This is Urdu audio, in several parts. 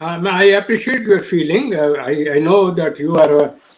I appreciate your feeling. I know that you are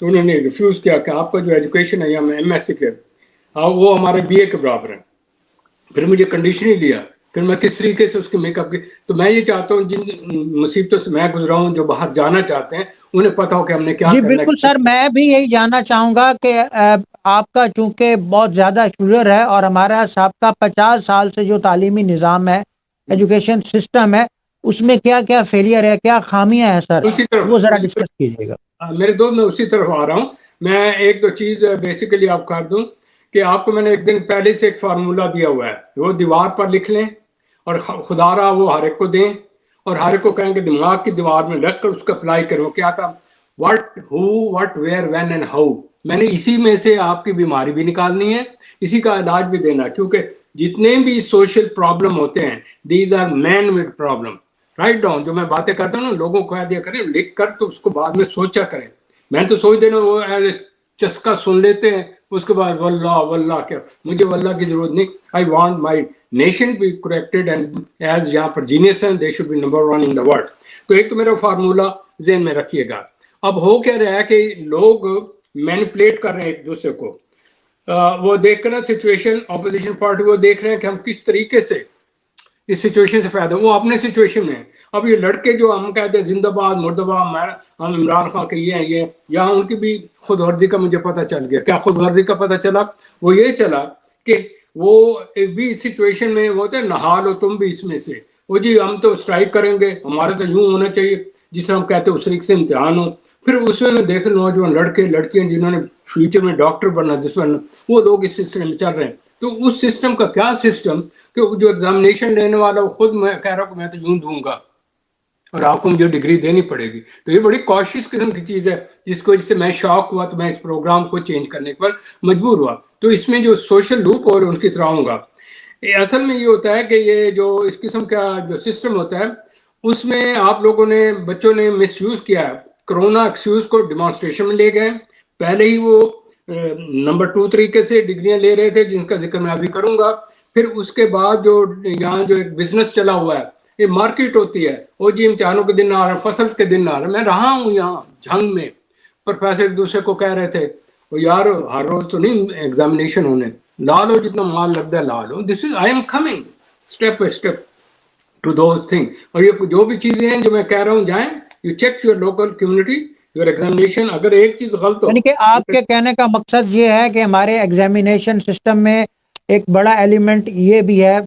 تو انہوں نے ریفیوز کیا کہ آپ کا جو ایجوکیشن ہے یا ایم ایس سی کے وہ ہمارے بی اے کے برابر ہے. پھر مجھے کنڈیشن ہی دیا پھر میں کس طریقے سے اس کے میک اپ کی. تو میں یہ چاہتا ہوں جن مصیبتوں سے میں گزرا ہوں جو باہر جانا چاہتے ہیں انہیں پتا ہو کہ ہم نے کیا جی کرنا بالکل سر، میں بھی یہی جاننا چاہوں گا کہ آپ کا چونکہ بہت زیادہ ایکسپوژر ہے اور ہمارا سابقہ 50 سال سے جو تعلیمی نظام ہے، ایجوکیشن سسٹم ہے، اس میں کیا کیا فیلئر ہے، کیا خامیاں ہیں سر، اسی وہ ذرا طرف ڈسکس کیجیے گا. میرے دوست میں اسی طرف آ رہا ہوں. میں ایک دو چیز بیسیکلی آپ کر دوں کہ آپ کو میں نے ایک دن پہلے سے ایک فارمولہ دیا ہوا ہے، وہ دیوار پر لکھ لیں اور خدا را وہ ہر ایک کو دیں اور ہر ایک کو کہیں کہ دماغ کی دیوار میں رکھ کر اس کو اپلائی کرو. کیا تھا؟ What who what where when and how. میں نے اسی میں سے آپ کی بیماری بھی نکالنی ہے، اسی کا علاج بھی دینا، کیونکہ جتنے بھی سوشل پرابلم ہوتے ہیں these are man made problem. Write down جو میں باتیں کرتا ہوں نا لوگوں کو کہہ دیا کریں لکھ کر تو اس کو بعد میں سوچا کریں. میں تو سوچ دینا وہ چسکا سن لیتے ہیں اس کے بعد واللہ واللہ کیا. مجھے واللہ کی ضرورت نہیں. I want my nation be corrected and as یہاں پر جینیس ہیں they should be number 1 in the world. تو ایک تو میرا فارمولہ ذہن میں رکھیے گا. اب ہو کیا رہا ہے کہ لوگ مینیپولیٹ کر رہے ہیں ایک دوسرے کو. وہ دیکھ کر نا سچویشن اپوزیشن پارٹی وہ دیکھ رہے ہیں کہ ہم کس طریقے سے اس سچویشن سے فائدہ. وہ اپنے سچویشن میں اب یہ لڑکے جو ہم کہتے ہیں زندہ باد مرد آباد ہم عمران خان کے یہ ہیں یہ یہاں ان کی بھی خود غرضی کا مجھے پتہ چل گیا. کیا خود غرضی کا پتہ چلا؟ وہ یہ چلا کہ وہ بھی اس سچویشن میں وہ ہوتے ہیں نہا لو تم بھی اس میں سے. وہ جی ہم تو اسٹرائک کریں گے، ہمارا تو یوں ہونا چاہیے جس طرح ہم کہتے ہیں اس طریقے سے امتحان ہو. پھر اس میں دیکھ نوجوان لڑکے لڑکیاں جنہوں نے فیوچر میں ڈاکٹر بننا جس میں وہ لوگ اس سسٹم میں چل رہے ہیں. تو اس سسٹم کا کیا سسٹم کہ جو ایگزامینیشن لینے والا وہ خود میں کہہ رہا ہوں کہ میں تو یوں دوں گا اور آپ کو مجھے ڈگری دینی پڑے گی. تو یہ بڑی کوشش قسم کی چیز ہے جس کی وجہ سے میں شاک ہوا تو میں اس پروگرام کو چینج کرنے پر مجبور ہوا. تو اس میں جو سوشل لوپ اور ان کی طرح ہوں گا. اصل میں یہ ہوتا ہے کہ یہ جو اس قسم کا جو سسٹم ہوتا ہے اس میں آپ لوگوں نے بچوں نے مس یوز کیا ہے. کرونا ایکسکیوز کو ڈیمانسٹریشن میں لے گئے. پہلے ہی وہ نمبر 2 طریقے سے ڈگریاں لے رہے تھے جن کا ذکر میں ابھی کروں گا. پھر اس کے بعد جو یہاں جو ایک بزنس چلا ہوا ہے یہ مارکیٹ ہوتی ہے. وہ جی امتحانوں کے دن آ رہے ہیں، فصل کے دن آ رہے ہیں. میں رہا ہوں یہاں جھنگ میں، پروفیسر ایک دوسرے کو کہہ رہے تھے وہ یار ہر روز تو نہیں ایگزامینیشن ہونے، لا لو جتنا مال لگتا ہے لا لو. This is I am coming step by step to those thing. اور یہ جو بھی چیزیں ہیں جو میں کہہ رہا ہوں جائیں you check your local community your examination. اگر ایک چیز غلط ہو یعنی کہ آپ کے کہنے کا مقصد یہ ہے کہ ہمارے ایگزامینیشن سسٹم میں ایک بڑا ایلیمنٹ یہ بھی ہے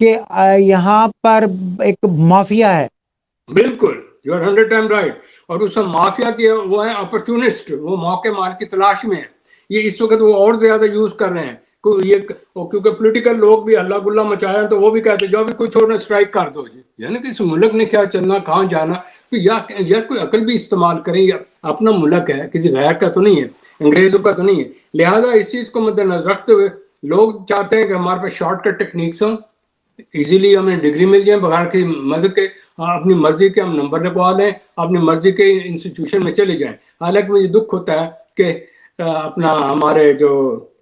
کہ یہاں پر ایک مافیا ہے. بالکل یو آر 100 ٹائم رائٹ. اور اس میں مافیا کے وہ ہیں اپرچونسٹ، وہ موقع مال کی تلاش میں ہیں. یہ اس وقت وہ اور زیادہ یوز کر رہے ہیں یہ کیونکہ پولیٹیکل لوگ بھی ہلہ گلا مچایا ہیں تو وہ بھی کہتے ہیں جو بھی کوئی چھوڑنا اسٹرائک کر دو. جی یعنی کہ اس ملک نے کیا چلنا کہاں جانا. تو یا کوئی عقل بھی استعمال کریں. یا اپنا ملک ہے کسی غیر کا تو نہیں ہے، انگریزوں کا تو نہیں ہے. لہٰذا اس چیز کو مد نظر رکھتے ہوئے لوگ چاہتے ہیں کہ ہمارے پاس شارٹ کٹ ٹیکنیکس ہوں، ایزیلی ہمیں ڈگری مل جائیں بغیر کی مدد کے. اپنی مرضی کے ہم نمبر لگوا لیں، اپنی مرضی کے انسٹیٹیوشن میں چلے جائیں. حالانکہ مجھے دکھ ہوتا ہے کہ اپنا ہمارے جو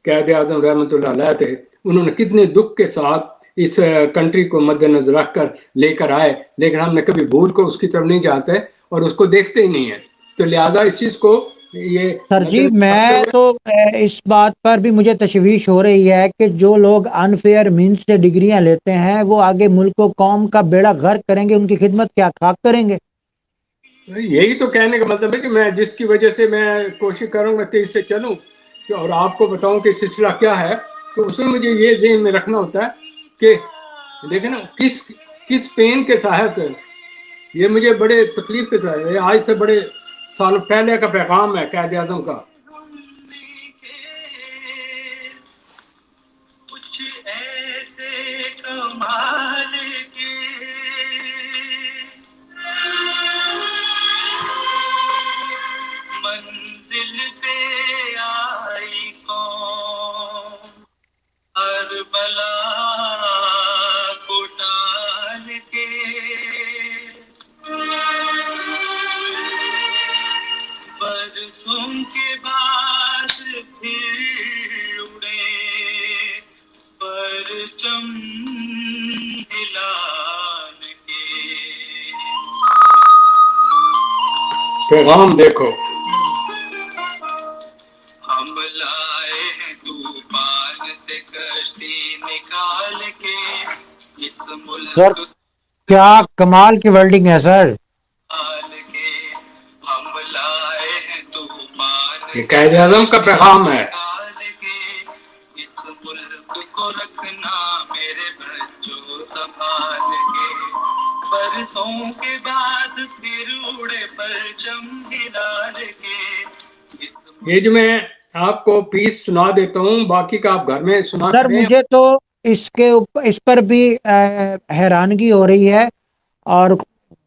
قائد اعظم رحمۃ اللہ علیہ تھے انہوں نے کتنے دکھ کے ساتھ اس کنٹری کو مد نظر رکھ کر لے کر آئے، لیکن ہم نے کبھی بھول کو اس کی طرف نہیں جاتے اور اس کو دیکھتے ہی نہیں ہیں. تو لہٰذا اس چیز کو یہ سر جی مد نظر رکھتے میں ہوئے تو اس بات پر بھی مجھے تشویش ہو رہی ہے کہ جو لوگ انفیئر مینس سے ڈگریاں لیتے ہیں وہ آگے ملک و قوم کا بیڑا غرق کریں گے، ان کی خدمت کیا خاک کریں گے. یہی تو کہنے کا مطلب ہے کہ میں جس کی وجہ سے میں کوشش کروں گا تیز سے چلوں اور آپ کو بتاؤں کہ سلسلہ کیا ہے. تو اس میں مجھے یہ ذہن میں رکھنا ہوتا ہے کہ دیکھیں نا کس پین کے تحت یہ مجھے بڑے تکلیف کے ساتھ ہے. آج سے بڑے سال پہلے کا پیغام ہے قائد اعظم کا. منزل پہ آئی قوم ہر بلا کو ٹال کے، برسوں کے بعد پھر اڑے پرچم ہلال کے. پیغام دیکھو لائے ہیں طوفان سے کشتی نکال کے اس ملک سر کیا کمال کی ورڈنگ ہے سر. کے ہم لائے ہیں طوفان یہ قائد اعظم کا پیغام ہے. نکال کے اس ملک کو رکھنا میرے بچوں سنبھال کے برسوں کے بعد پھر اڑے پرچم ہلال کے یہ جو میں آپ کو پیس سنا دیتا ہوں، باقی کا آپ گھر میں سنا سر کریں. مجھے تو اس پر بھی حیرانگی ہو رہی ہے اور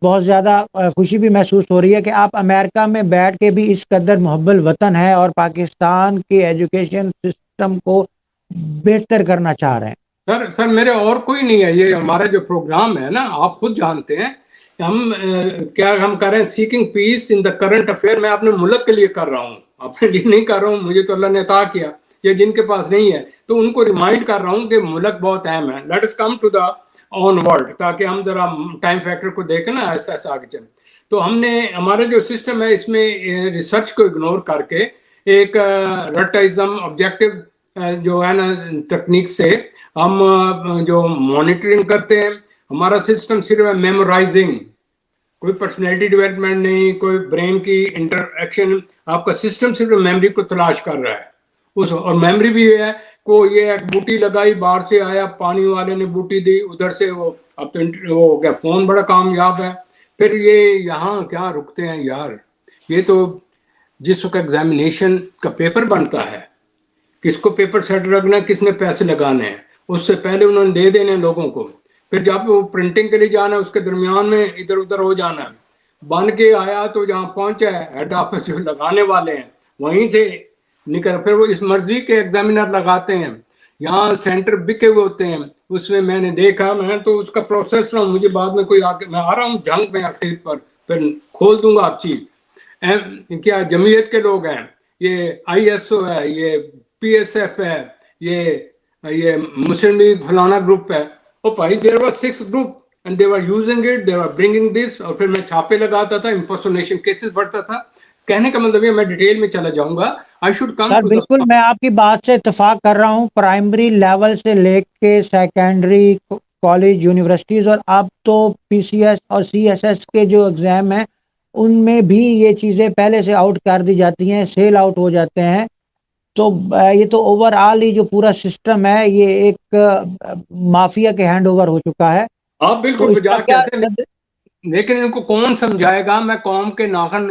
بہت زیادہ خوشی بھی محسوس ہو رہی ہے کہ آپ امریکہ میں بیٹھ کے بھی اس قدر محب الوطن ہے اور پاکستان کے ایجوکیشن سسٹم کو بہتر کرنا چاہ رہے ہیں. سر میرے اور کوئی نہیں ہے. یہ ہمارا جو پروگرام ہے نا، آپ خود جانتے ہیں کہ ہم کر رہے ہیں seeking peace in the current affair. میں اپنے ملک کے لیے کر رہا ہوں، اپنے لیے نہیں کر رہا ہوں. مجھے تو اللہ نے عطا کیا، یہ جن کے پاس نہیں ہے تو ان کو ریمائنڈ کر رہا ہوں کہ ملک بہت اہم ہے. Let us come to the on world, تاکہ ہم ذرا ٹائم فیکٹر کو دیکھیں نا، ایسا ایسا آگے چلیں. تو ہم نے ہمارا جو سسٹم ہے اس میں ریسرچ کو اگنور کر کے ایک رٹائزم آبجیکٹو جو ہے نا ٹیکنیک سے ہم جو مانیٹرنگ کرتے ہیں. ہمارا سسٹم صرف ہے میمورائزنگ، کوئی پرسنالٹی ڈیولپمنٹ نہیں، کوئی برین کی انٹر ایکشن. آپ کا سسٹم صرف میموری کو تلاش کر رہا ہے اور میموری بھی ہے کو یہ ایک بوٹی لگائی، باہر سے آیا، پانی والے نے بوٹی دی، ادھر سے وہ اب تو وہ ہو گیا، فون بڑا کامیاب ہے. پھر یہ یہاں کیا رکتے ہیں یار. یہ تو جس وقت ایگزامینیشن کا پیپر بنتا ہے، کس کو پیپر سیٹ رکھنا، کس نے پیسے لگانے ہیں، اس سے پہلے انہوں نے دے دینے لوگوں کو. پھر جب وہ پرنٹنگ کے لیے جانا ہے، اس کے درمیان میں ادھر ادھر ہو جانا ہے. بن کے آیا تو جہاں پہنچا ہے ہیڈ آفس جو لگانے والے ہیں وہیں سے نکل، پھر وہ اس مرضی کے ایگزامینر لگاتے ہیں. یہاں سینٹر بکے ہوئے ہوتے ہیں. اس میں نے دیکھا، میں تو اس کا پروسیس رہا ہوں. مجھے بعد میں کوئی میں آ رہا ہوں جنگ میں اخیر پر، پھر کھول دوں گا آپ چیز. کیا جمعیت کے لوگ ہیں، یہ آئی ایس او ہے، یہ پی ایس ایف ہے، یہ مسلم لیگ فلانا گروپ ہے. او بھائی there were 6 group and they are using it, they are bringing this. اور پھر میں چھاپے لگاتا تھا، امپرسونیشن کیسز بڑھتا تھا. کہنے کا مطلب یہ، میں ڈیٹیل میں چلا جاؤں گا. I should come sir to بالکل میں آپ کی بات سے اتفاق کر رہا ہوں. پرائمری لیول سے لے کے سیکنڈری کالج یونیورسٹیز اور اب تو پی سی ایس اور سی ایس ایس کے جو ایگزام ہیں ان میں بھی یہ چیزیں پہلے سے آؤٹ کر دی جاتی ہیں، سیل آؤٹ ہو جاتے ہیں. تو یہ تو اوور آل ہی جو پورا سسٹم ہے یہ ایک مافیا کے ہینڈ اوور ہو چکا ہے. آپ تو بالکل اس کا بجا کیا کہتے ہیں، لیکن ان کو کون سمجھائے گا. میں قوم کے ناخن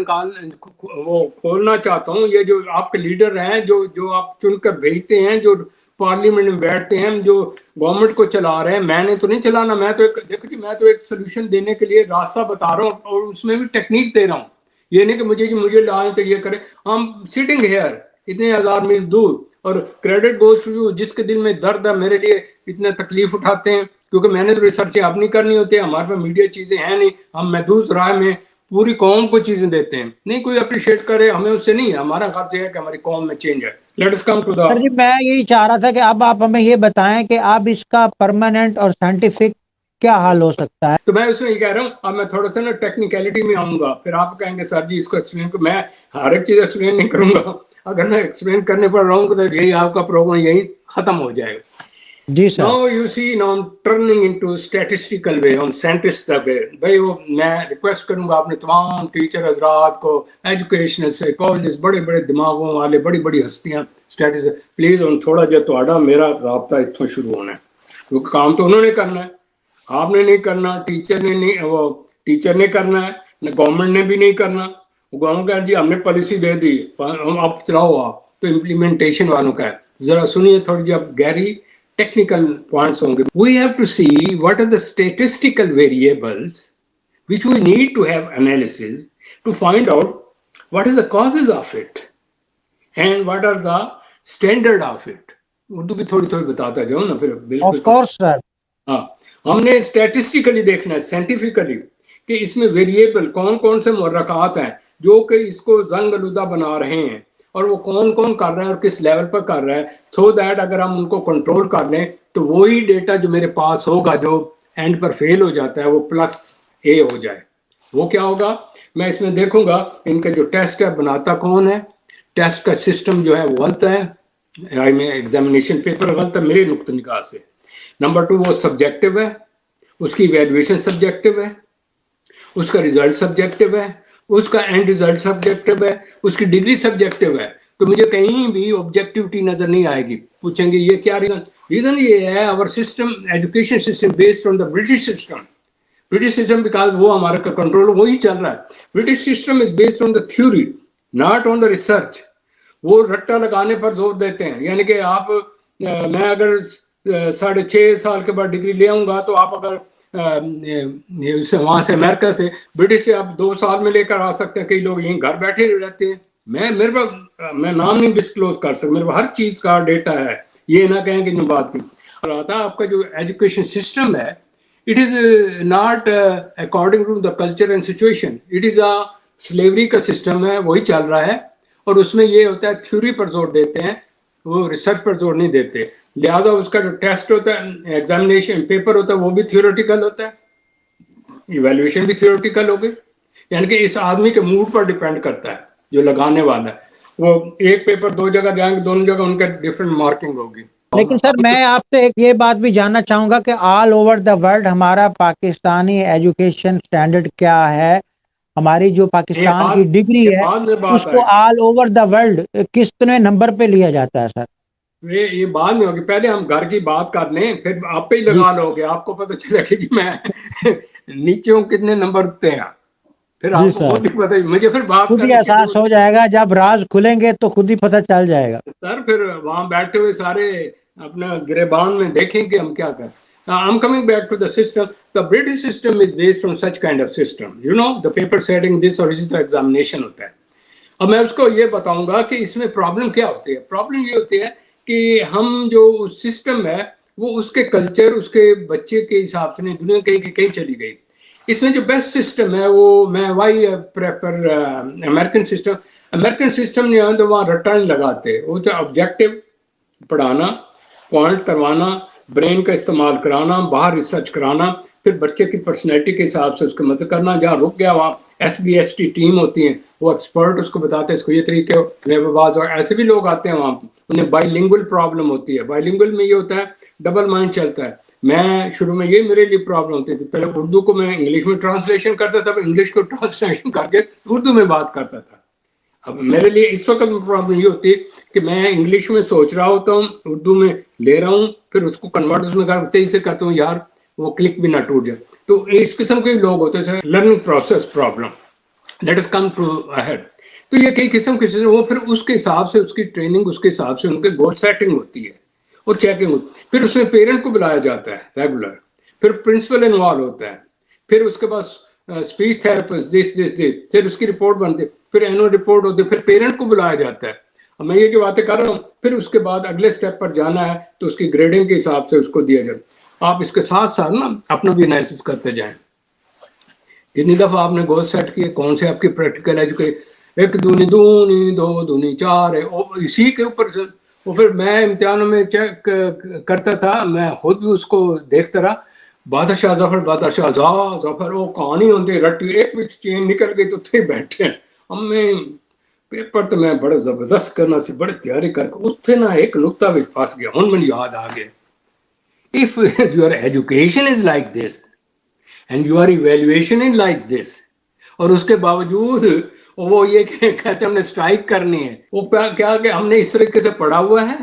وہ کھولنا چاہتا ہوں. یہ جو آپ کے لیڈر ہیں، جو آپ چن کر بھیجتے ہیں، جو پارلیمنٹ میں بیٹھتے ہیں، جو گورنمنٹ کو چلا رہے ہیں. میں نے تو نہیں چلانا. میں تو دیکھو جی، میں تو ایک سولوشن دینے کے لیے راستہ بتا رہا ہوں اور اس میں بھی ٹیکنیک دے رہا ہوں. یہ نہیں کہ مجھے لائیں تو یہ کریں. ہم سیٹنگ ہیئر اتنے ہزار میل دور، اور کریڈٹ گوز ٹو یو جس کے دل میں درد ہے میرے لیے اتنا تکلیف اٹھاتے ہیں. کیونکہ میں نے تو ریسرچ اب نہیں کرنی ہوتی ہے، ہمارے پاس میڈیا چیزیں ہیں نہیں. ہم محدود رائے میں پوری قوم کو چیزیں دیتے ہیں. نہیں کوئی اپریشیٹ کرے ہمیں اس سے نہیں ہے. ہمارا خرچ ہے کہ ہماری قوم میں چینج ہے. لیٹ اس کم ٹو دا. سر جی میں یہی چاہ رہا تھا کہ اب آپ ہمیں یہ بتائیں کہ اب اس کا پرماننٹ اور سائنٹیفک کیا حل ہو سکتا ہے. تو میں اس میں یہ کہہ رہا ہوں، اب میں تھوڑا سا نا ٹیکنیکلٹی میں آؤں گا. پھر آپ کہیں گے سر جی اس کو ایکسپلین کرو. میں ہر ایک چیز ایکسپلین نہیں کروں گا. اگر میں ایکسپلین کرنے پر رہوں گا تو یہی آپ کا پروگرام یہی ختم ہو جائے گا. جی سر. Now you see, now I'm turning into statistical way, on scientist way. بھائی وہ میں ریکویسٹ کروں گا اپنے تمام ٹیچر حضرات کو، ایجوکیشن سے کالجز، بڑے بڑے دماغوں والے، بڑی بڑی ہستیاں اسٹیٹس، پلیز ان تھوڑا جو تھوڑا میرا رابطہ اتوں شروع ہونا ہے. کیونکہ کام تو انہوں نے کرنا ہے، آپ نے نہیں کرنا، ٹیچر نے نہیں، وہ ٹیچر نے کرنا ہے، نہ گورنمنٹ نے بھی نہیں کرنا. گورنمنٹ کا جی ہم نے پالیسی دے دی، اب چلاؤ آپ. تو امپلیمنٹیشن والوں کا ہے. ذرا سنیے تھوڑی جی اب گہری ٹیکنیکل پوائنٹس ہوں گے. We have to see what are the statistical variables which we need to have analysis to find out what is the causes of it and what are the standard of it. Urdu بھی تھوڑی تھوڑی بتاتا جاؤں نا پھر. آف کورس سر. ہاں، ہم نے اسٹیٹسٹیکلی دیکھنا ہے، سائنٹیفکلی، کہ اس میں ویریبل کون کون سے محرکات ہیں جو کہ اس کو زنگ آلودہ بنا رہے ہیں، اور وہ کون کون کر رہا ہے اور کس لیول پر کر رہا ہے. سو دیٹ اگر ہم ان کو کنٹرول کر لیں تو وہی ڈیٹا جو میرے پاس ہوگا جو اینڈ پر فیل ہو جاتا ہے وہ +A ہو جائے. وہ کیا ہوگا؟ میں اس میں دیکھوں گا ان کا جو ٹیسٹ ہے بناتا کون ہے، ٹیسٹ کا سسٹم جو ہے وہ غلط ہے, ایگزامینیشن پیپر غلط ہے میرے نقطۂ نگاہ سے. نمبر 2 وہ سبجیکٹو ہے, اس کی ایویلویشن سبجیکٹو ہے, اس کا ریزلٹ سبجیکٹو ہے, اس کا اینڈ ریزلٹ سبجیکٹو ہے, اس کی ڈگری سبجیکٹو ہے. تو مجھے کہیں بھی آبجیکٹیوٹی نظر نہیں آئے گی. پوچھیں گے یہ کیا ریزن یہ ہے, اور system education system based on the British system. British system because وہ ہمارا کنٹرول وہی چل رہا ہے. British system is based on the theory not on the research. وہ رٹا لگانے پر زور دیتے ہیں, یعنی کہ آپ میں اگر 6.5 سال کے بعد ڈگری لے آؤں گا تو آپ اگر وہاں سے امریکہ سے برٹش سے آپ 2 سال میں لے کر آ سکتے ہیں. کئی لوگ یہیں گھر بیٹھے رہتے ہیں. میرے پاس میں نام نہیں ڈسکلوز کر سکتا, میرے پاس ہر چیز کا ڈیٹا ہے. یہ نہ کہیں کہ جو بات کی اور آتا آپ کا جو ایجوکیشن سسٹم ہے, it is not according to the culture and situation. It is a slavery کا سسٹم ہے, وہی چل رہا ہے. اور اس میں یہ ہوتا ہے تھیوری پر زور دیتے ہیں, وہ ریسرچ پر زور نہیں دیتے. لہٰذا اس کا جو ٹیسٹ ہوتا ہے, ایگزامینیشن پیپر ہوتا ہے, وہ بھی تھیوریٹیکل ہوتا ہے, ایویلویشن بھی تھیوریٹیکل ہوگی. یعنی کہ اس آدمی کے موڈ پر ڈیپینڈ کرتا ہے جو لگانے والا ہے. وہ ایک پیپر 2 جگہ جائیں گے, دونوں جگہ ان کا ڈفرینٹ مارکنگ ہوگی. لیکن سر میں آپ سے ایک یہ بات بھی جاننا چاہوں گا کہ آل اوور دا ورلڈ ہمارا پاکستانی ایجوکیشن سٹینڈرڈ کیا ہے؟ ہماری جو پاکستان کی ڈگری ہے اس کو آل اوور دا ورلڈ کتنے نمبر پہ لیا جاتا ہے سر؟ یہ بعد میں ہوگی, پہلے ہم گھر کی بات کر لیں, پھر آپ پہ ہی لگا لو گے. آپ کو پتہ چلے گا کہ میں نیچے کتنے نمبر تے ہیں, پھر آپ کو خود ہی پتہ, مجھے پھر بات خود ہی احساس ہو جائے گا. جب راز کھلیں گے تو خود ہی پتہ چل جائے گا سر. پھر وہاں بیٹھے ہوئے سارے اپنا گریبان میں دیکھیں کہ ہم کیا کریں. I'm coming back to the system. The British system is based on such kind of system. You know, the paper setting this or is the examination ہوتا ہے. اب میں اس کو یہ بتاؤں گا کہ اس میں پرابلم کیا ہوتی ہے. پرابلم یہ ہوتی ہے کہ ہم جو سسٹم ہے وہ اس کے کلچر, اس کے بچے کے حساب سے نہیں, دنیا کہیں چلی گئی. اس میں جو بیسٹ سسٹم ہے وہ میں why prefer American system. American system جو ہے تو وہاں رٹا نہیں لگاتے, وہ تو آبجیکٹو پڑھانا, پوائنٹ کروانا, برین کا استعمال کرانا, باہر ریسرچ کرانا, پھر بچے کی پرسنالٹی کے حساب سے اس کو مدد کرنا. جہاں رک گیا وہاں SBST ٹیم ہوتی ہیں, وہ ایکسپرٹ اس کو بتاتے ہیں اس کو یہ طریقے میں. بعض اور ایسے بھی لوگ آتے ہیں وہاں, انہیں بائی لنگول پرابلم ہوتی ہے. بائی لنگول میں یہ ہوتا ہے ڈبل مائنڈ چلتا ہے. میں شروع میں یہ میرے لیے پرابلم ہوتی تھی, پہلے اردو کو میں انگلش میں ٹرانسلیشن کرتا تھا, انگلش کو ٹرانسلیشن کر کے اردو میں بات کرتا تھا. اب میرے لیے اس وقت پرابلم یہ ہوتی ہے کہ میں انگلش میں سوچ رہا ہوتا ہوں, اردو میں لے رہا ہوں, پھر اس کو کنورٹ اس میں تیزی سے کرتا ہوں یار وہ کلک بھی نہ ٹوٹ جائے. تو اس قسم کے لوگ ہوتے ہیں learning process problem. Let us come to ahead. تو یہ کئی قسم کے وہ پھر اس کے حساب سے اس کی ٹریننگ, اس کے حساب سے ان کے گول سیٹنگ ہوتی ہے اور چیکنگ ہوتی ہے. پھر اس میں پیرنٹ کو بلایا جاتا ہے ریگولر, پھر پرنسپل انوالو ہوتا ہے, پھر اس کے بعد اسپیچ تھراپسٹ پھر اس کی رپورٹ بنتی ہے, پھر اینوئل رپورٹ ہوتی ہے, پھر پیرنٹ کو بلایا جاتا ہے. اب میں یہ جو باتیں کر رہا ہوں, پھر اس کے بعد اگلے سٹیپ پر جانا ہے تو اس کی گریڈنگ کے حساب سے اس کو دیا جائے. آپ اس کے ساتھ ساتھ نا اپنا بھی انالیسس کرتے جائیں. کتنی دفعہ آپ نے گول سیٹ کیے, کون سے آپ کی پریکٹیکل ایجوکیشن, 1 دونی 2 دونی 4 ہے, اسی کے اوپر وہ پھر میں امتحانوں میں چیک کرتا تھا, میں خود بھی اس کو دیکھتا رہا. بادشاہ ظفر وہ کہانی ہوتی رٹی, ایک بھی چین نکل گئی تو تھے بیٹھے. ہم میں پیپر تو میں بڑے زبردست کرنا سی, بڑے تیاری کر کے اتنے نہ ایک نقطہ بھی پھنس گیا. ہوں مجھے یاد آ گیا, if your education is like this and your evaluation is like this, اور اس کے باوجود وہ یہ کہتے ہیں ہم نے اسٹرائک کرنی ہے, وہ کیا کہ ہم نے اس طریقے سے پڑھا ہوا ہے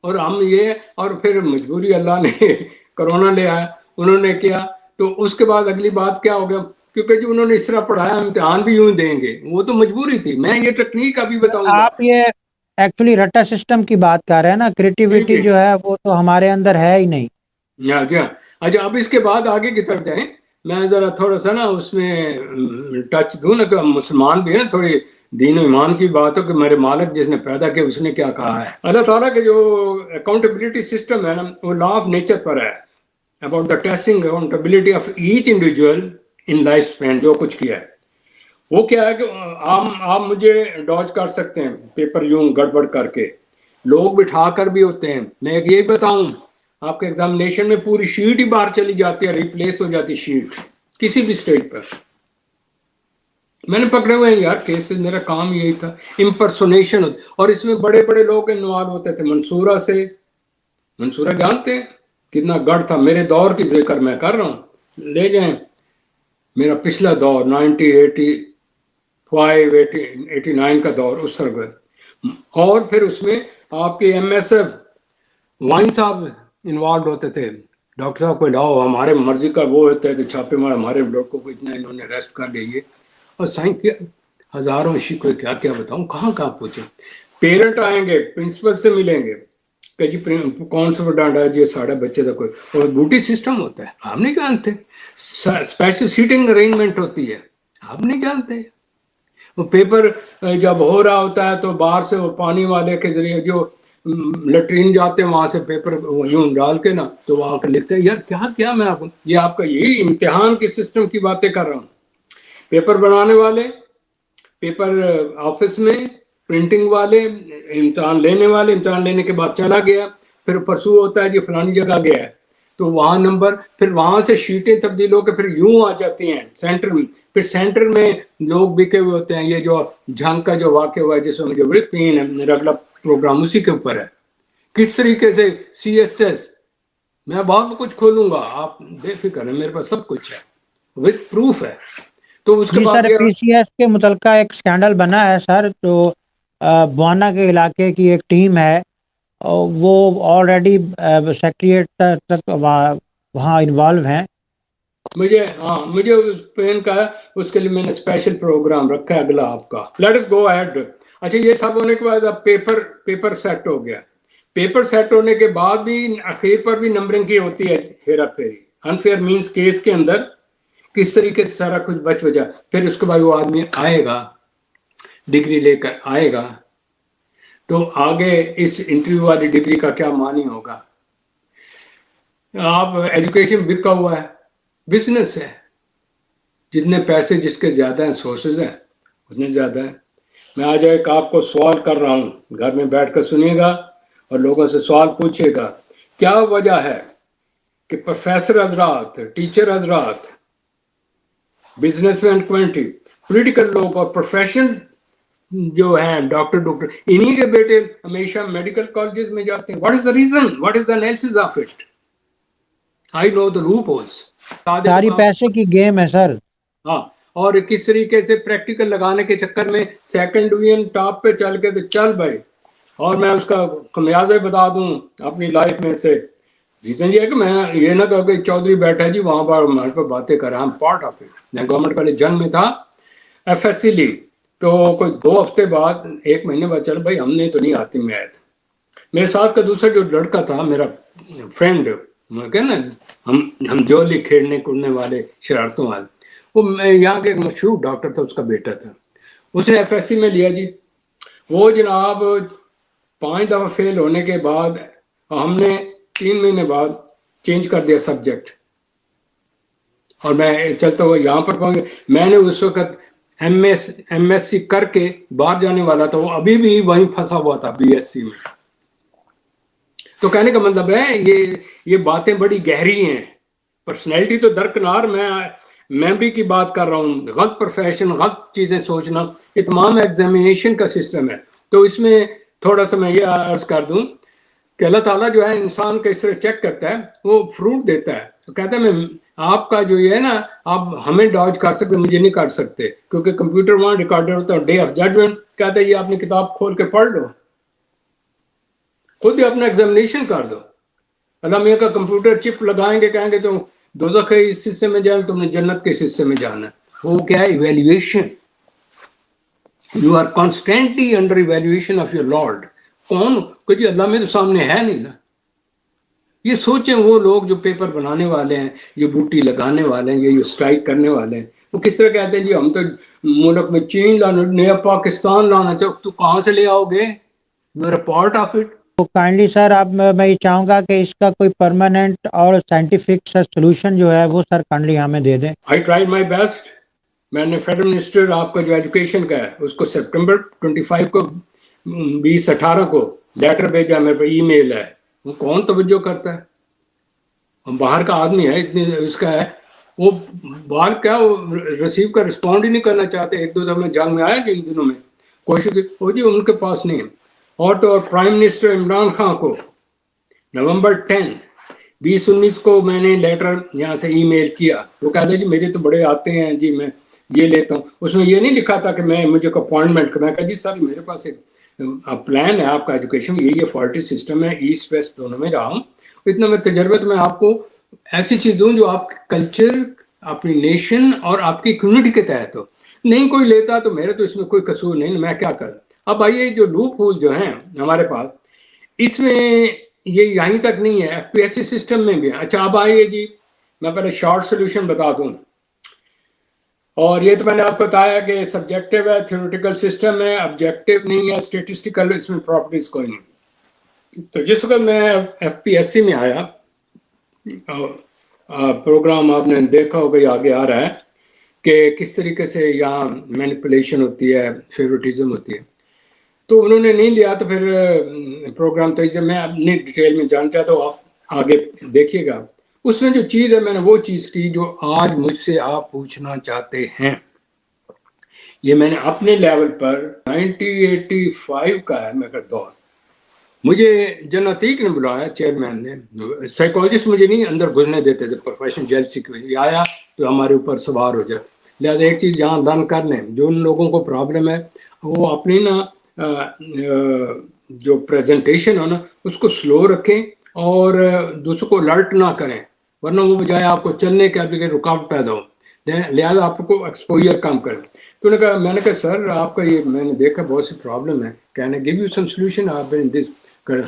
اور ہم یہ, اور پھر مجبوری اللہ نے کرونا لے آیا, انہوں نے کیا. تو اس کے بعد اگلی بات کیا ہو گیا, کیونکہ جو انہوں نے اس طرح پڑھایا امتحان بھی یوں دیں گے, وہ تو مجبوری تھی. میں یہ ٹیکنیک ابھی بتاؤں گا. آپ یہ ایکچولی رٹا سسٹم کی بات کر رہے ہیں نا, کریٹیوٹی جو ہے وہ تو ہمارے اندر ہے ہی نہیں. اچھا, اب اس کے بعد آگے کی طرف جائیں. میں ذرا تھوڑا سا نا اس میں ٹچ دوں نا کہ مسلمان بھی ہے نا, تھوڑی دین و ایمان کی بات ہو کہ میرے مالک جس نے پیدا کیا اس نے کیا کہا ہے. اللہ تعالیٰ کے جو اکاؤنٹیبلٹی سسٹم ہے نا, وہ لا آف نیچر پر ہے, about the testing accountability of each individual in life span. جو کچھ کیا ہے وہ کیا ہے کہ آپ مجھے ڈاج کر سکتے ہیں پیپر یوں گڑبڑ کر کے, لوگ بٹھا کر بھی ہوتے ہیں. میں ایک یہ بتاؤں, آپ کے ایگزامینیشن میں پوری شیٹ ہی باہر چلی جاتی ہے, ریپلیس ہو جاتی شیٹ کسی بھی اسٹیج پر. میں نے پکڑے ہوئے ہیں یار کیسز, میرا کام یہی تھا, امپرسونیشن. اور اس میں بڑے بڑے لوگ انوالو ہوتے تھے. منصورہ سے, منصورہ جانتے ہیں کتنا گڑھ تھا, میرے دور کی ذکر میں کر رہا ہوں, لے جائیں میرا پچھلا دور 1985-89 کا دور, اس طرح. اور پھر اس میں آپ کے ایم ایس ایف وائن صاحب انوالو ہوتے تھے. ڈاکٹر صاحب کو لاؤ, ہمارے مرضی کا وہ ہوتا ہے کہ چھاپے مار, ہمارے لڑکوں کو اتنا انہوں نے ریسٹ کر لیے. اور سائن کیا ہزاروں شکوے, کیا کیا بتاؤں, کہاں کہاں پہنچے. پیرنٹ آئیں گے, پرنسپل سے ملیں گے کہ جی کون سا ڈانڈا ہے جی ساڑھے بچے کا کوئی, اور بوٹی سسٹم ہوتا ہے آپ نہیں جانتے, اسپیشل سیٹنگ ارینجمنٹ ہوتی ہے آپ نہیں جانتے. وہ پیپر جب ہو رہا ہوتا ہے تو باہر سے وہ پانی والے کے ذریعے جو لیٹرین جاتے ہیں وہاں سے پیپر یوں ڈال کے نا تو وہاں کے لکھتے ہیں. یار کیا کیا میں آپ کو, یہ آپ کا یہی امتحان کے سسٹم کی باتیں کر رہا ہوں. پیپر بنانے والے, پیپر آفس میں پرنٹنگ والے, امتحان لینے والے, امتحان لینے کے بعد چلا گیا, پھر پرسوں ہوتا ہے جی فلانی جگہ گیا ہے تو وہاں نمبر, پھر وہاں سے شیٹیں تبدیل ہو کے پھر یوں آ جاتی ہیں سینٹر میں. پھر سینٹر میں لوگ بکے ہوئے ہوتے ہیں. یہ جو جھنگ کا جو واقعہ ہوا ہے جس میں مجھے بڑی پین ہے, میرا اگلا پروگرام اسی کے اوپر ہے, کس طریقے سے سی ایس ایس, میں بہت کچھ کھولوں گا, آپ بے فکر ہیں, میرے پاس سب کچھ ہے وتھ پروف ہے. تو اس کے جی بعد سر, کیا, پی سی ایس کے متعلقہ ایک سکینڈل بنا ہے سر, تو بوانا کے علاقے کی ایک ٹیم ہے, وہ آلریڈی سیکریٹریٹ تک وہاں انوالو ہیں. مجھے اس پین کا ہے, اس کے لیے میں نے اسپیشل پروگرام رکھا ہے اگلا آپ کا. لیٹ اس گو ایڈ. اچھا یہ سب ہونے کے بعد اب پیپر سیٹ ہو گیا. پیپر سیٹ ہونے کے بعد بھی اخیر پر بھی نمبرنگ کی ہوتی ہے, ہیرا پھیری. انفیئر مینس کیس کے اندر کس طریقے سے سارا کچھ بچ بچا. پھر اس کے بعد وہ آدمی آئے گا, ڈگری لے کر آئے گا, تو آگے اس انٹرویو والی ڈگری کا کیا معنی ہوگا. آپ ایجوکیشن بکا ہوا ہے, بزنس ہے, جتنے پیسے جس کے زیادہ ہیں, سورسز ہیں اتنے زیادہ ہیں. میں آج ایک آپ کو سوال کر رہا ہوں, گھر میں بیٹھ کر سنیے گا اور لوگوں سے سوال پوچھے گا. کیا وجہ ہے کہ پروفیسر حضرات, ٹیچر حضرات, بزنس مین کوئنٹی, پولیٹیکل لوگ اور پروفیشن جو ہیں ڈاکٹر, انہی کے بیٹے ہمیشہ میڈیکل کالجز میں جاتے ہیں. What is the reason, what is the analysis of it. I know the loopholes. ساری پیسے کی گیم ہے سر. ہاں, اور کس طریقے سے پریکٹیکل لگانے کے چکر میں سیکنڈ ڈویژن ٹاپ پہ چل کے تو چل بھائی. اور میں اس کا خمیازہ بتا دوں اپنی لائف میں سے. ریزن یہ ہے کہ میں یہ نہ کہوں کہ چودھری بیٹھا جی وہاں پر ہمارے پہ باتیں کر رہا ہوں, پارٹ آف اٹ. میں گورنمنٹ کالج جنگ میں تھا, ایف ایس سی لی, تو کوئی 2 ہفتے بعد 1 مہینے بعد چل بھائی ہم نے تو نہیں آتی میتھ. میرے ساتھ کا دوسرا جو لڑکا تھا میرا فرینڈ, کہ نا ہم جولی کھیلنے کودنے والے, شرارتوں والے, وہ یہاں کے ایک مشہور ڈاکٹر تھا, اس کا بیٹا تھا, اس نے ایف ایس سی میں لیا جی. وہ جناب 5 دفعہ فیل ہونے کے بعد ہم نے 3 مہینے بعد چینج کر دیا سبجیکٹ, اور میں چلتا ہوا یہاں پر پہنچ گیا. میں نے اس وقت ایم ایس سی کر کے باہر جانے والا تھا, وہ ابھی بھی وہیں پھنسا ہوا تھا بی ایس سی میں. تو کہنے کا مطلب ہے یہ باتیں بڑی گہری ہیں. پرسنالٹی تو درکنار, میں میموری کی بات کر رہا ہوں, غلط پروفیشن, غلط چیزیں سوچنا, یہ تمام ایگزامینیشن کا سسٹم ہے. تو اس میں تھوڑا سا میں یہ عرض کر دوں کہ اللہ تعالیٰ جو ہے انسان کا اس طرح چیک کرتا ہے, وہ فروٹ دیتا ہے, تو کہتا ہے میں آپ کا جو یہ ہے نا, آپ ہمیں ڈاج کر سکتے, مجھے نہیں کر سکتے, کیونکہ کمپیوٹر وہاں ریکارڈر ہوتا ہے. ڈے آف ججمنٹ کہتا ہے یہ آپ نے کتاب کھول کے پڑھ لو, خود ہی اپنا ایگزامینیشن کر دو. اللہ میاں کا کمپیوٹر چپ لگائیں گے, کہیں گے تم دوزخ کے اس حصے میں جانا, تم نے جنت کے اس حصے میں جانا. وہ کیا ہے, evaluation. You are constantly under evaluation of your lord. کون کہ جی اللہ میں تو سامنے ہے نہیں نا. یہ سوچیں وہ لوگ جو پیپر بنانے والے ہیں, جو بوٹی لگانے والے ہیں, یہ اسٹرائک کرنے والے ہیں, وہ کس طرح کہتے ہیں جی ہم تو ملک میں چین لانا, نیا پاکستان لانا چاہو, تو کہاں سے لے آؤ گے, you are a part of it. تو کائنڈلی سر آپ, میں یہ چاہوں گا کہ اس کا کوئی پرماننٹ اور سائنٹیفک سولوشن جو ہے وہ سر کائنڈلی ہمیں دے دیں. I try my best. میں نے فیڈرل منسٹر آپ کا جو ایجوکیشن کا ہے اس کو سپٹمبر 25 کو 2018 کو لیٹر بھیجا, میرے پہ ای میل ہے. وہ کون توجہ کرتا ہے, باہر کا آدمی ہے, اتنی اس کا ہے. وہ بال کیا وہ ریسیو کا رسپونڈ ہی نہیں کرنا چاہتے. ایک دو دفعہ جنگ میں آیا جن دنوں میں کوشش کی وہ جی ان کے پاس نہیں ہے. اور تو اور پرائم منسٹر عمران خان کو نومبر 2019 کو میں نے لیٹر یہاں سے ای میل کیا. وہ کہتے جی میرے تو بڑے آتے ہیں جی میں یہ لیتا ہوں. اس میں یہ نہیں لکھا تھا کہ میں مجھے کو اپوائنٹمنٹ کرنا. کہا جی سر میرے پاس ایک پلان ہے آپ کا ایجوکیشن یہ فالٹی سسٹم ہے ایسٹ ویسٹ دونوں میں رہا ہوں. اتنا میں تجربہ تو میں آپ کو ایسی چیز دوں جو آپ کے کلچر اپنی نیشن اور آپ کی کمیونٹی کے تحت ہو. نہیں کوئی لیتا تو میرے تو اس میں کوئی قصور نہیں میں کیا کروں. اب آئیے جو لوپ ہول جو ہیں ہمارے پاس اس میں یہ یہیں تک نہیں ہے F P S C system میں بھی ہے. اچھا اب آئیے جی میں پہلے شارٹ سولوشن بتا دوں. اور یہ تو میں نے آپ کو بتایا کہ سبجیکٹیو ہے تھیوریٹیکل سسٹم ہے آبجیکٹیو نہیں ہے اسٹیٹسٹیکل اس میں پراپرٹیز کوئی نہیں. تو جس وقت میں ایف پی ایس سی میں آیا پروگرام آپ نے دیکھا ہوگا یہ آگے آ رہا ہے کہ کس طریقے سے یہاں مینیپولیشن ہوتی ہے فیوریٹزم ہوتی ہے. تو انہوں نے نہیں لیا تو پھر پروگرام تو میں اپنی ڈیٹیل میں جانتا تو آپ آگے دیکھیے گا. اس میں جو چیز ہے میں نے وہ چیز کی جو آج مجھ سے آپ پوچھنا چاہتے ہیں. یہ میں نے اپنے لیول پر 1985 کا ہے میرا دور. مجھے جن عتیق نے بلایا چیئرمین نے سائیکالوجسٹ مجھے نہیں اندر گھسنے دیتے تھے پروفیشنل جیلسی کی وجہ آیا تو ہمارے اوپر سوار ہو جائے. لہٰذا ایک چیز یہاں لرن کر لیں جو ان لوگوں کو پرابلم ہے وہ اپنی نا جو پریزنٹیشن ہے نا اس کو سلو رکھیں اور دوسروں کو الرٹ نہ کریں ورنہ وہ بجائے آپ کو چلنے کے لیے رکاوٹ پیدا ہو. لہٰذا آپ کو ایکسپوجر کم کریں. تو میں نے کہا سر آپ کا یہ میں نے دیکھا بہت سی پرابلم ہے can I give you some solution آپ دس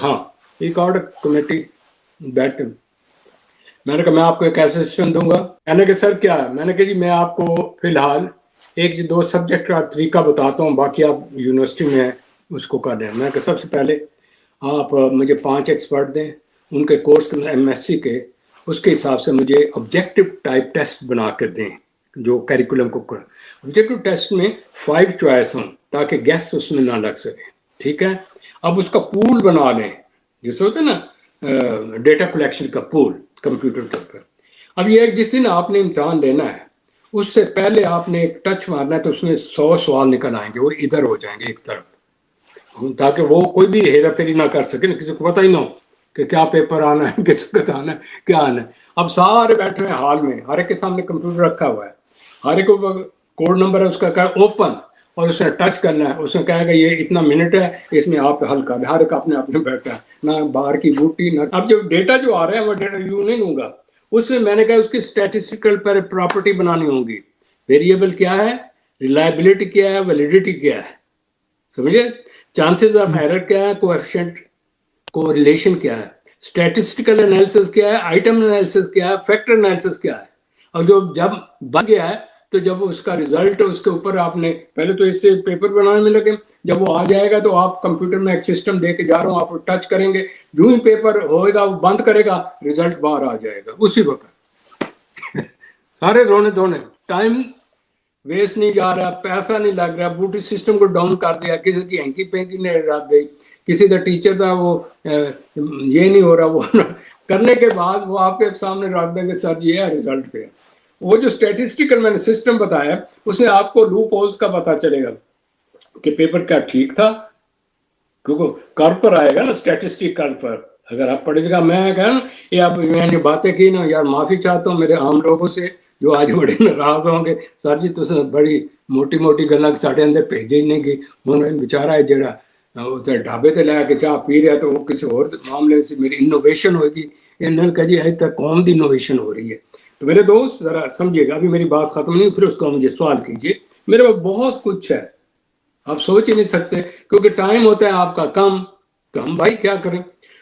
ہاں ایک اور کمیٹی بیٹھ میں نے کہا میں آپ کو ایک ایسا سسٹم دوں گا. میں نے کہا سر کیا ہے. میں نے کہا جی میں آپ کو فی الحال ایک دو سبجیکٹ کا طریقہ بتاتا ہوں باقی آپ یونیورسٹی میں اس کو کر دیں. میں نے کہا سب سے پہلے آپ مجھے 5 ایکسپرٹ دیں ان کے کورس ایم ایس سی کے اس کے حساب سے مجھے آبجیکٹو ٹائپ ٹیسٹ بنا کر دیں جو کیریکولم کو کریں. آبجیکٹو ٹیسٹ میں 5 چوائس ہوں تاکہ گیس اس میں نہ لگ سکے. ٹھیک ہے. اب اس کا پول بنا لیں جیسے ہوتا ہے نا ڈیٹا کلیکشن کا پول کمپیوٹر کے اوپر. اب یہ جس دن آپ نے امتحان لینا ہے اس سے پہلے آپ نے ایک ٹچ مارنا ہے تو اس میں 100 سوال نکل آئیں گے وہ ادھر ہو جائیں گے ایک طرف تاکہ وہ کوئی بھی ہیرا پھیری نہ کر سکے کسی کو پتہ ہی نہ ہو کہ کیا پیپر آنا ہے کس کا آنا ہے کیا آنا ہے. اب سارے بیٹھے ہیں ہال میں ہر ایک کے سامنے کمپیوٹر رکھا ہوا ہے ہر ایک کو کوڈ نمبر ہے اس کا اوپن اور اس نے ٹچ کرنا ہے اس میں کہے گا یہ اتنا منٹ ہے اس میں آپ حل کر ہر ایک اپنے آپ میں بیٹھا ہے نہ باہر کی بوٹی نہ. اب جو ڈیٹا جو آ رہا ہے وہ ڈیٹا یوں نہیں لوں گا اس میں نے کہا اس کی اسٹیٹسٹیکل پر پراپرٹی بنانی ہوگی. ویریبل کیا ہے ریلائبلٹی کیا ہے ویلیڈیٹی کیا ہے سمجھے چانسز آف ایرر کیا ہے کوایفیشنٹ کو ریلیشن کیا ہے اسٹیٹسٹیکل انالیسس کیا ہے آئٹم انالیسس کیا ہے فیکٹر انالیسس کیا ہے. اور جو جب بن گیا ہے تو جب اس کا ریزلٹ اس کے اوپر آپ نے پہلے تو اس سے پیپر بنانے میں لگے جب وہ آ جائے گا تو آپ کمپیوٹر میں ایک سسٹم دے کے جا رہا ہوں آپ ٹچ کریں گے جو ہی پیپر ہوئے گا وہ بند کرے گا ریزلٹ باہر آ جائے گا اسی وقت. سارے دھونے ٹائم ویسٹ نہیں جا رہا پیسہ نہیں لگ رہا بوٹی سسٹم کو ڈاؤن کر دیا کسی کی ہینکی پینکی نہیں رکھ گئی کسی کا ٹیچر تھا وہ یہ نہیں ہو رہا وہ کرنے کے بعد وہ آپ کے سامنے رکھ دیں گے سر یہ ہے ریزلٹ پہ. وہ جو اسٹیٹسٹیکل میں نے سسٹم بتایا اس میں آپ کو لوپ ہولز کا پتہ چلے گا کہ پیپر کیا ٹھیک تھا کیونکہ کر پر آئے گا نا اسٹیٹسٹیکل پر اگر آپ پڑھے گا میں کہا نا یہ آپ میں نے باتیں کی نا یار معافی چاہتا ہوں میرے عام لوگوں سے جو آج بڑے ناراض ہوں گے سر جی تو بڑی موٹی موٹی گلاں ساڈے اندر بھیجے ہی نہیں گئی ہوں بیچارہ ہے جڑا ڈھابے تے لے کے چاہ پی رہا تو وہ کسی اور معاملے سے میری انوویشن ہوئے گی انہوں نے کہا جی اج تک قوم دی انوویشن ہو رہی ہے. تو میرے دوست ذرا سمجھیے گا ابھی میری بات ختم نہیں پھر اس کو مجھے سوال کیجیے میرے پاس بہت کچھ ہے آپ سوچ ہی نہیں سکتے کیونکہ ٹائم ہوتا ہے آپ کا کم تو ہم بھائی کیا کریں.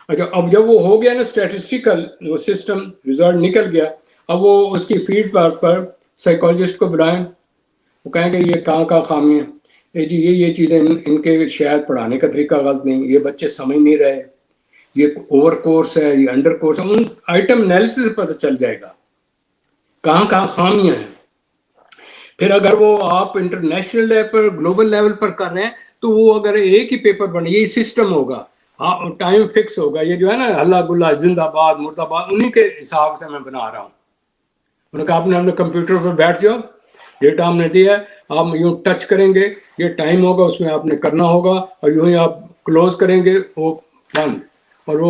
اچھا اب جب وہ ہو گیا نا اسٹیٹسٹیکل وہ سسٹم ریزلٹ نکل گیا اب وہ اس کی فیڈ بیک پر سائیکالوجسٹ کو بلائیں وہ کہیں گے یہ کہاں خامی ہے جی یہ چیزیں ان کے شاید پڑھانے کا طریقہ غلط نہیں یہ بچے سمجھ نہیں رہے یہ اوور کورس ہے یہ انڈر کورس ہے ان آئٹم انالیسس سے پتہ چل جائے گا کہاں خامیاں ہیں. پھر اگر وہ آپ انٹرنیشنل لیول پر گلوبل لیول پر کر رہے ہیں تو وہ اگر ایک ہی پیپر بنے یہی سسٹم ہوگا ٹائم فکس ہوگا یہ جو ہے نا اللہ گلا زندہ باد مرد آباد انہی کے حساب سے میں بنا رہا ہوں انہوں نے کہا آپ نے اپنے کمپیوٹر پر بیٹھ جاؤ, ڈیٹا ہم نے دیا ہے, آپ یوں ٹچ کریں گے, یہ ٹائم ہوگا اس میں آپ نے کرنا ہوگا, اور یوں ہی آپ کلوز کریں گے وہ بند, اور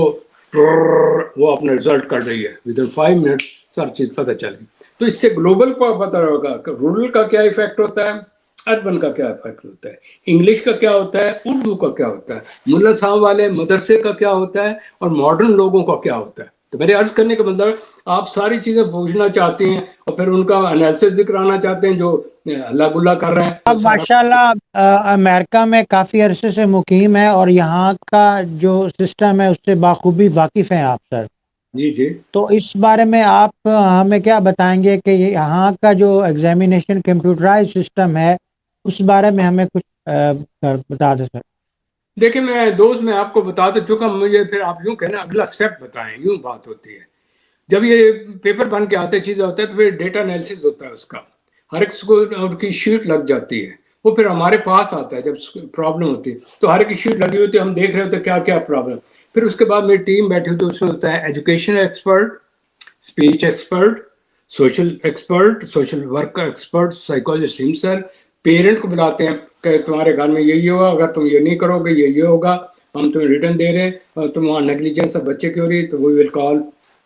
وہ اپنا رزلٹ کر رہی ہے ود ان 5 منٹ سر چیز پتہ چل گئی. تو اس سے گلوبل کو پتہ ہوگا کہ رورل کا کیا ایفیکٹ ہوتا ہے, اربن کا کیا ایفیکٹ ہوتا ہے, انگلش کا کیا ہوتا ہے, اردو کا کیا ہوتا ہے, ملا صاحب والے مدرسے کا کیا ہوتا ہے, اور ماڈرن لوگوں کا کیا ہوتا ہے. تو میرے عرض کرنے کا مطلب آپ ساری چیزیں پوچھنا چاہتے ہیں اور پھر ان کا انالیسس بھی کرانا چاہتے ہیں جو اللہ گلا کر رہے ہیں. اب ماشاء اللہ امریکہ میں کافی عرصے سے مقیم ہے اور یہاں کا جو سسٹم ہے اس سے بخوبی واقف ہیں آپ سر. جی جی. تو اس بارے میں آپ ہمیں کیا بتائیں گے کہ یہاں کا جو ایگزامینیشن کمپیوٹرائز سسٹم ہے اس بارے میں ہمیں کچھ بتا دیں سر. دیکھیں میں دوست میں آپ کو بتا تو چکا, مجھے پھر آپ یوں کہنا اگلا سٹیپ بتائیں, یوں بات ہوتی ہے. جب یہ پیپر بن کے آتے چیزیں ہوتا ہے تو پھر ڈیٹا انالیسس ہوتا ہے اس کا, ہر ایک اسکول کی شیٹ لگ جاتی ہے, وہ پھر ہمارے پاس آتا ہے جب پرابلم ہوتی ہے تو ہر ایک کی شیٹ لگی ہوتی ہے, ہم دیکھ رہے ہوتے ہیں کیا کیا پرابلم. پھر اس کے بعد میری ٹیم بیٹھی ہوتی ہے, اس میں ہوتا ہے education expert, speech expert, social expert, social work expert, psychologist ہمسر, پیرنٹ کو بلاتے ہیں کہ تمہارے گھر میں یہ ہوگا, اگر تم یہ نہیں کرو گے یہ ہوگا, ہم تمہیں ریٹرن دے رہے ہیں, اور تم وہاں نیگلیجنس بچے کی ہو رہی ہے تو وی ول کال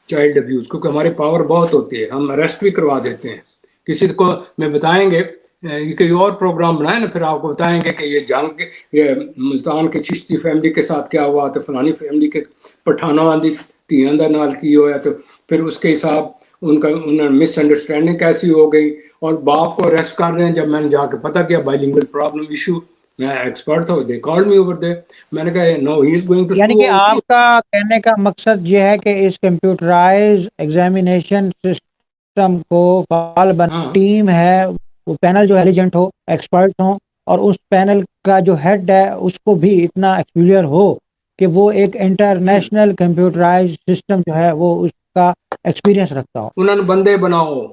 چائلڈ ابیوز, کیونکہ ہماری پاور بہت ہوتی ہے, ہم اریسٹ بھی کروا دیتے ہیں. کسی کو میں بتائیں گے یہ کئی اور پروگرام بنائیں نا, پھر آپ کو بتائیں گے کہ یہ جنگ یہ ملتان کے چشتی فیملی کے ساتھ کیا ہوا, تو فلانی فیملی کے پٹھانوں آندھی تیاں دا نال کی ہوا, تو پھر اس کے حساب انہیں مس انڈرسٹینڈنگ کیسی ہو گئی, اور باپ کو اریسٹ کر رہے ہیں. جب میں نے جا کے پتہ کیا بائی لنگول پرابلم ایشو, میں ایکسپرٹ تھا, دے کالڈ می اوور دیر, میں نے کہا نو ہی از گوئنگ ٹو یعنی کہ آپ کا کہنے کا مقصد یہ ہے کہ اس کمپیوٹرائز ایگزامینیشن سسٹم کو فعال ہاں ٹیم ہے وہ پینل جو ایلیجنٹ ہو, ایکسپرٹ ہوں, اور اس پینل کا جو ہیڈ ہے اس کو بھی اتنا ایکسپیریئر ہو کہ وہ ایک انٹرنیشنل کمپیوٹرائز سسٹم جو ہے وہ اس کا ایکسپیرینس رکھتا ہو. انہوں نے بندے بناؤ,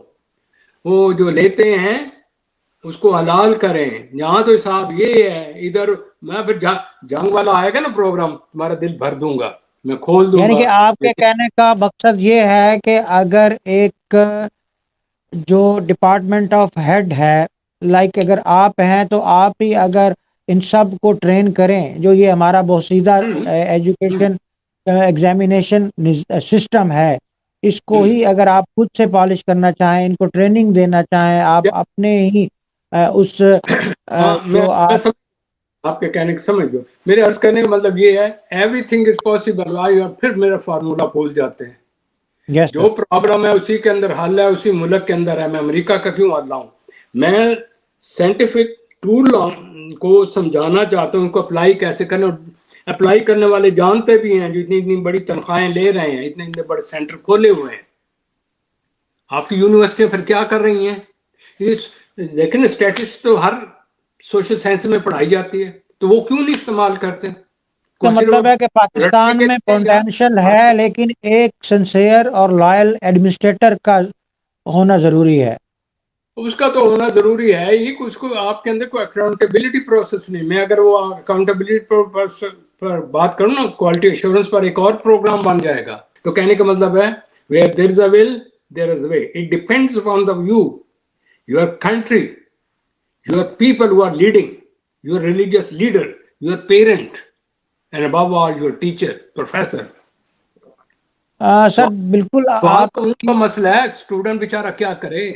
وہ جو لیتے ہیں اس کو حلال کریں. یہاں تو حساب یہ ہے, ادھر میں پھر جنگ والا آئے گا نا پروگرام, تمہارا دل بھر دوں گا, میں کھول دوں یعنی گا. کہ آپ کے کہنے کا مقصد یہ ہے کہ اگر ایک جو ڈپارٹمنٹ آف ہیڈ ہے, لائک اگر آپ ہیں تو آپ ہی اگر ان سب کو ٹرین کریں, جو یہ ہمارا بوسیدہ ایجوکیشن ایگزامینیشن سسٹم ہے, اس کو ہی اگر آپ خود سے پالش کرنا چاہیں, ان کو ٹریننگ دینا چاہیں, آپ اپنے ہی اس ہاں جو آپ آپ کے کہنے کا سمجھ گئے. میرے عرض کرنے کا مطلب یہ ہے ایوری تھنگ از پاسبل. اور پھر میرا فارمولا بھول جاتے ہیں, یس جو پرابلم ہے اسی کے اندر حل ہے, اسی ملک کے اندر ہے. میں امریکہ کا کیوں حل لاؤں, میں سائنٹیفک ٹول کو سمجھانا چاہتا ہوں, ان کو اپلائی کیسے کرنا. اپلائی کرنے والے جانتے بھی ہیں جو اتنی اتنی بڑی تنخواہیں لے رہے ہیں, اتنے اتنے بڑے سینٹر کھولے ہوئے ہیں. آپ کی یونیورسٹیاں پھر کیا کر رہی ہیں, لیکن اسٹیٹس تو ہر سوشل سائنس میں پڑھائی جاتی ہے, تو وہ کیوں نہیں استعمال کرتے. کا مطلب ہے کہ رٹنے پاکستان کے میں لیے یا پوٹینشل ہے, لیکن ایک سنسیئر اور لائل ایڈمنسٹریٹر کا ہونا ضروری ہے. اس کا تو ہونا ضروری ہے ہی. اس کو آپ کے اندر کوئی اکاؤنٹیبلٹی پروسیس نہیں. میں اگر وہ اکاؤنٹیبلٹی پر بات کروں نا, کوالٹی ایشورنس پر ایک اور پروگرام بن جائے گا. تو کہنے کا مطلب ہے where there is a will there is a way. It depends upon the you, your country, your people who are leading, your religious leader, your parent, and above all your teacher, professor. سر بالکل سوال آپ تو ان کا مسئلہ ہے, اسٹوڈنٹ بیچارہ کیا کرے,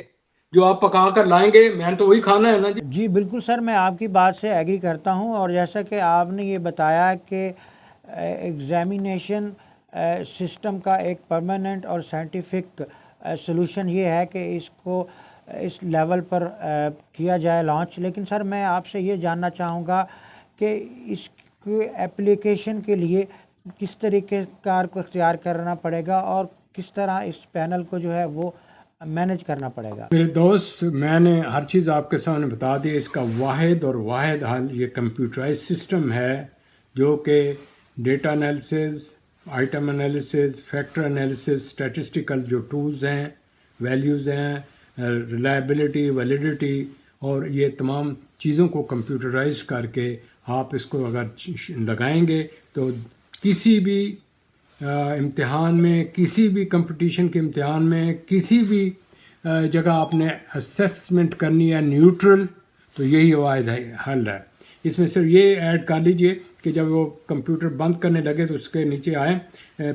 جو آپ پکا کر لائیں گے میں تو وہی کھانا ہے نا. جی بالکل سر, میں آپ کی بات سے ایگری کرتا ہوں. اور جیسا کہ آپ نے یہ بتایا کہ ایگزامینیشن سسٹم کا ایک پرماننٹ اور سائنٹیفک سلوشن یہ ہے کہ اس کو اس لیول پر کیا جائے لانچ. لیکن سر میں آپ سے یہ جاننا چاہوں گا کہ اس کے اپلیکیشن کے لیے کس طریقے کار کو اختیار کرنا پڑے گا, اور کس طرح اس پینل کو جو ہے وہ مینج کرنا پڑے گا. میرے دوست, میں نے ہر چیز آپ کے سامنے بتا دی. اس کا واحد اور واحد حل یہ کمپیوٹرائز سسٹم ہے, جو کہ data analysis, item analysis, factor analysis, statistical جو ٹولز ہیں, ویلیوز ہیں, ریلائبلٹی, ویلیڈیٹی, اور یہ تمام چیزوں کو کمپیوٹرائز کر کے آپ اس کو اگر لگائیں گے تو کسی بھی امتحان میں, کسی بھی کمپٹیشن کے امتحان میں, کسی بھی جگہ آپ نے اسیسمنٹ کرنی ہے نیوٹرل، تو یہی واحد حل ہے. اس میں صرف یہ ایڈ کر لیجئے کہ جب وہ کمپیوٹر بند کرنے لگے تو اس کے نیچے آئیں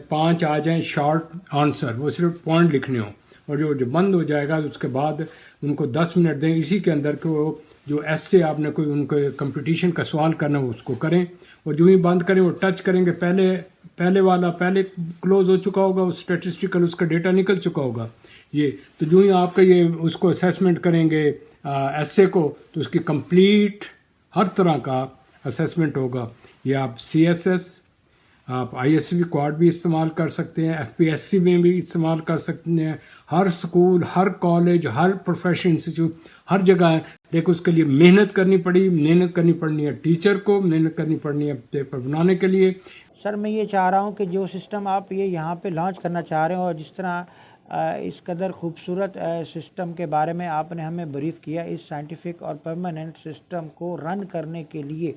5 آ جائیں شارٹ آنسر، وہ صرف پوائنٹ لکھنے ہوں، اور جو بند ہو جائے گا اس کے بعد ان کو 10 منٹ دیں اسی کے اندر کہ وہ جو ایس سے آپ نے کوئی ان کو کمپٹیشن کا سوال کرنا وہ اس کو کریں، اور جو ہی بند کریں وہ ٹچ کریں گے پہلے والا پہلے کلوز ہو چکا ہوگا، اس اسٹیٹسٹیکل اس کا ڈیٹا نکل چکا ہوگا یہ، تو جو ہی آپ کا یہ اس کو اسیسمنٹ کریں گے ایسے کو، تو اس کی کمپلیٹ ہر طرح کا اسیسمنٹ ہوگا. یہ آپ CSS، آپ ISV کوڈ بھی استعمال کر سکتے ہیں، FPSC میں بھی استعمال کر سکتے ہیں، ہر سکول، ہر کالج، ہر پروفیشنل انسٹیٹیوٹ، ہر جگہ ہے. دیکھو اس کے لیے محنت کرنی پڑنی ہے ٹیچر کو، محنت کرنی پڑنی ہے پیپر بنانے کے لیے. سر میں یہ چاہ رہا ہوں کہ جو سسٹم آپ یہ یہاں پہ لانچ کرنا چاہ رہے ہو، اور جس طرح اس قدر خوبصورت سسٹم کے بارے میں آپ نے ہمیں بریف کیا، اس سائنٹیفک اور پرماننٹ سسٹم کو رن کرنے کے لیے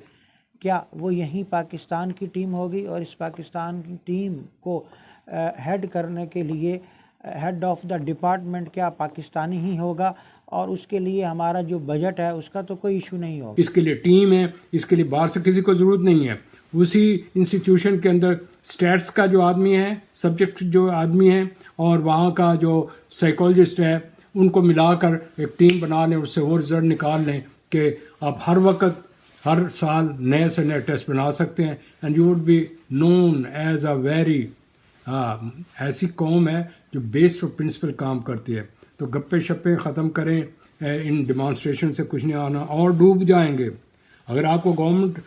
کیا وہ یہیں پاکستان کی ٹیم ہوگی، اور اس پاکستان کی ٹیم کو ہیڈ کرنے کے لیے ہیڈ آف دا ڈپارٹمنٹ کیا پاکستانی ہی ہوگا، اور اس کے لیے ہمارا جو بجٹ ہے اس کا تو کوئی ایشو نہیں ہوگا؟ اس کے لیے ٹیم ہے، اس کے لیے باہر سے کسی کو ضرورت نہیں ہے. اسی انسٹیٹیوشن کے اندر اسٹیٹس کا جو آدمی ہے، سبجیکٹ جو آدمی ہے، اور وہاں کا جو سائیکالوجسٹ ہے، ان کو ملا کر ایک ٹیم بنا لیں، اس سے وہ رزلٹ نکال لیں کہ آپ ہر وقت ہر سال نئے سے نئے ٹیسٹ بنا سکتے ہیں. And you would be known as a very ایسی قوم ہے جو بیسڈ اور پرنسپل کام کرتی ہے. تو گپے شپے ختم کریں، ان ڈیمانسٹریشن سے کچھ نہیں آنا، اور ڈوب جائیں گے. اگر آپ کو گورنمنٹ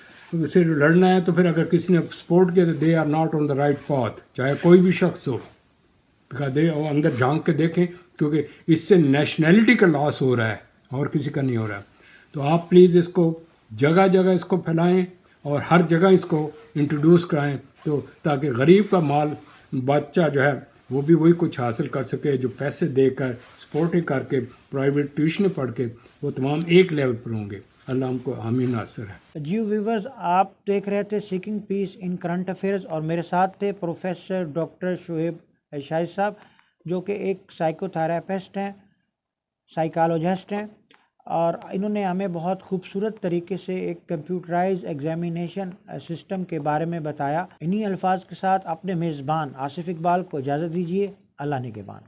سے لڑنا ہے تو پھر اگر کسی نے سپورٹ کیا تو they are not on the right path, چاہے کوئی بھی شخص ہو. اندر جھانک کے دیکھیں، کیونکہ اس سے نیشنلٹی کا لاس ہو رہا ہے اور کسی کا نہیں ہو رہا. تو آپ پلیز اس کو جگہ جگہ اس کو پھیلائیں، اور ہر جگہ اس کو انٹروڈیوس کرائیں، تو تاکہ غریب کا مال بچہ جو ہے وہ بھی وہی کچھ حاصل کر سکے جو پیسے دے کر سپورٹنگ کر کے پرائیویٹ ٹیوشن پڑھ کے وہ تمام ایک لیول پر ہوں گے. اللہ ہم کو حامی ناصر ہے. جی ویورز، آپ دیکھ رہے تھے seeking peace in current affairs, اور میرے ساتھ تھے پروفیسر ڈاکٹر شعیب شاہد صاحب، جو کہ ایک سائیکو تھراپسٹ ہیں، سائیکالوجسٹ ہیں، اور انہوں نے ہمیں بہت خوبصورت طریقے سے ایک کمپیوٹرائز ایگزامینیشن سسٹم کے بارے میں بتایا. انہی الفاظ کے ساتھ اپنے میزبان آصف اقبال کو اجازت دیجیے. اللہ نگہبان.